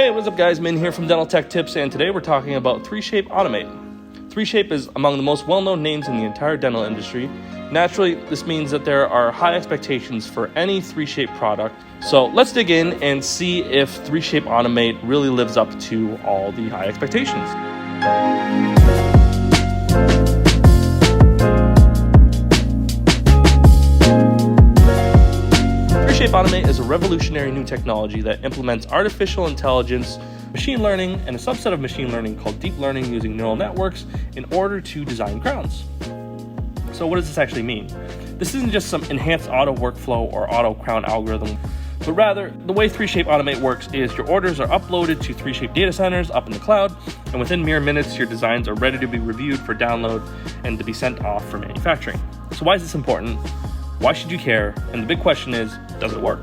Hey, what's up guys, Min here from DentalTechTips, and today we're talking about 3shape Automate. 3shape is among the most well-known names in the entire dental industry. Naturally, this means that there are high expectations for any 3shape product. So let's dig in and see if 3shape Automate really lives up to all the high expectations. 3shape Automate is a revolutionary new technology that implements artificial intelligence, machine learning, and a subset of machine learning called deep learning using neural networks in order to design crowns. So what does this actually mean? This isn't just some enhanced auto workflow or auto crown algorithm, but rather the way 3shape Automate works is your orders are uploaded to 3shape data centers up in the cloud, and within mere minutes your designs are ready to be reviewed for download and to be sent off for manufacturing. So why is this important? Why should you care? And the big question is, does it work?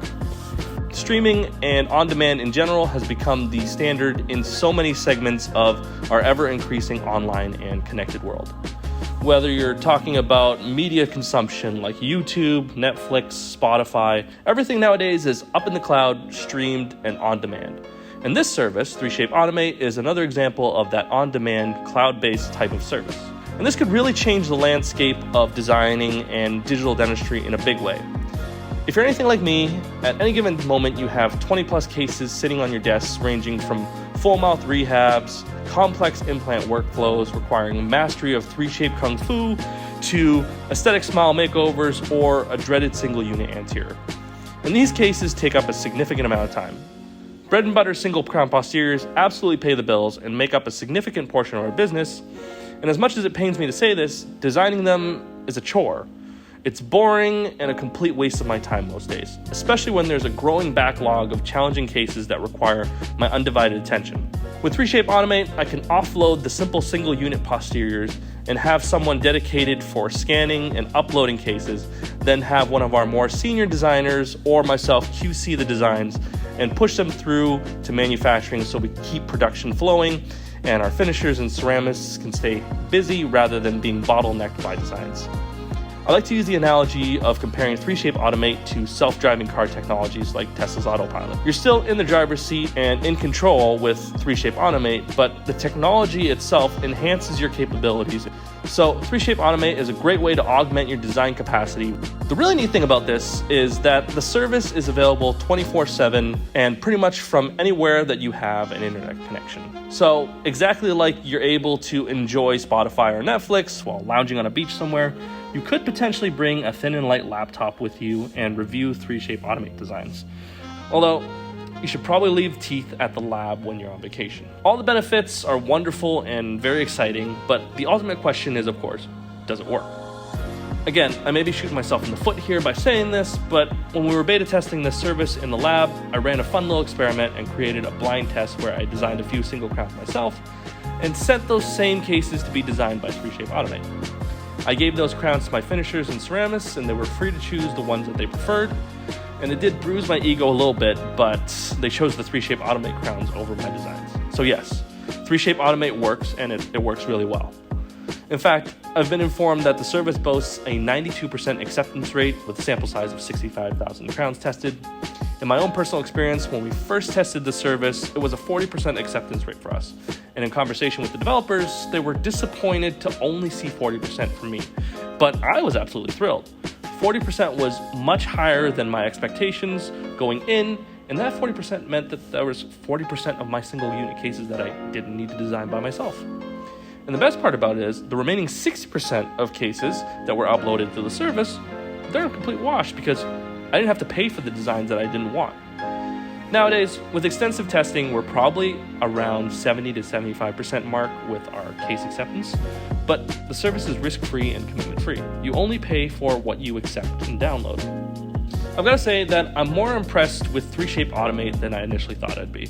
Streaming and on-demand in general has become the standard in so many segments of our ever-increasing online and connected world. Whether you're talking about media consumption like YouTube, Netflix, Spotify, everything nowadays is up in the cloud, streamed, and on-demand. And this service, 3shape Automate, is another example of that on-demand, cloud-based type of service. And this could really change the landscape of designing and digital dentistry in a big way. If you're anything like me, at any given moment you have 20 plus cases sitting on your desks ranging from full mouth rehabs, complex implant workflows requiring mastery of 3shape Kung Fu, to aesthetic smile makeovers or a dreaded single unit anterior. And these cases take up a significant amount of time. Bread and butter single crown posteriors absolutely pay the bills and make up a significant portion of our business. And as much as it pains me to say this, designing them is a chore. It's boring and a complete waste of my time most days, especially when there's a growing backlog of challenging cases that require my undivided attention. With 3shape Automate, I can offload the simple single unit posteriors and have someone dedicated for scanning and uploading cases, then have one of our more senior designers or myself QC the designs and push them through to manufacturing so we keep production flowing and our finishers and ceramists can stay busy rather than being bottlenecked by designs. I like to use the analogy of comparing 3shape Automate to self-driving car technologies like Tesla's autopilot. You're still in the driver's seat and in control with 3shape Automate, but the technology itself enhances your capabilities. So 3shape Automate is a great way to augment your design capacity. The really neat thing about this is that the service is available 24/7 and pretty much from anywhere that you have an internet connection. So exactly like you're able to enjoy Spotify or Netflix while lounging on a beach somewhere, you could potentially bring a thin and light laptop with you and review 3shape Automate designs. Although, you should probably leave teeth at the lab when you're on vacation. All the benefits are wonderful and very exciting, but the ultimate question is, of course, does it work? Again, I may be shooting myself in the foot here by saying this, but when we were beta testing this service in the lab, I ran a fun little experiment and created a blind test where I designed a few single crowns myself and sent those same cases to be designed by 3shape Automate. I gave those crowns to my finishers and ceramists, and they were free to choose the ones that they preferred. And it did bruise my ego a little bit, but they chose the 3shape Automate crowns over my designs. So yes, 3shape Automate works, and it works really well. In fact, I've been informed that the service boasts a 92% acceptance rate with a sample size of 65,000 crowns tested. In my own personal experience, when we first tested the service, it was a 40% acceptance rate for us. And in conversation with the developers, they were disappointed to only see 40% from me. But I was absolutely thrilled. 40% was much higher than my expectations going in, and that 40% meant that there was 40% of my single unit cases that I didn't need to design by myself. And the best part about it is the remaining 60% of cases that were uploaded to the service, they're a complete wash because I didn't have to pay for the designs that I didn't want. Nowadays, with extensive testing, we're probably around 70 to 75% mark with our case acceptance, but the service is risk-free and commitment-free. You only pay for what you accept and download. I've got to say that I'm more impressed with 3shape Automate than I initially thought I'd be.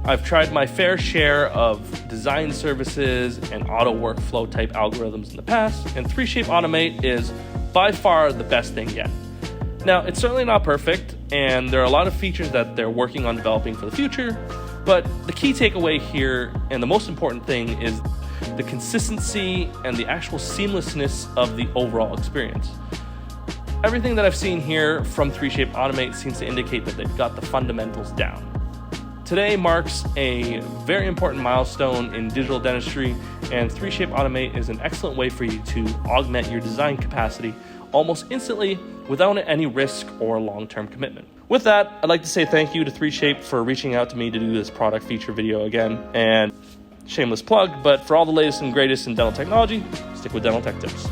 I've tried my fair share of design services and auto workflow type algorithms in the past, and 3shape Automate is by far the best thing yet. Now, it's certainly not perfect, and there are a lot of features that they're working on developing for the future, but the key takeaway here, and the most important thing, is the consistency and the actual seamlessness of the overall experience. Everything that I've seen here from 3shape Automate seems to indicate that they've got the fundamentals down. Today marks a very important milestone in digital dentistry, and 3shape Automate is an excellent way for you to augment your design capacity almost instantly without any risk or long-term commitment. With that, I'd like to say thank you to 3shape for reaching out to me to do this product feature video again. And shameless plug, but for all the latest and greatest in dental technology, stick with Dental Tech Tips.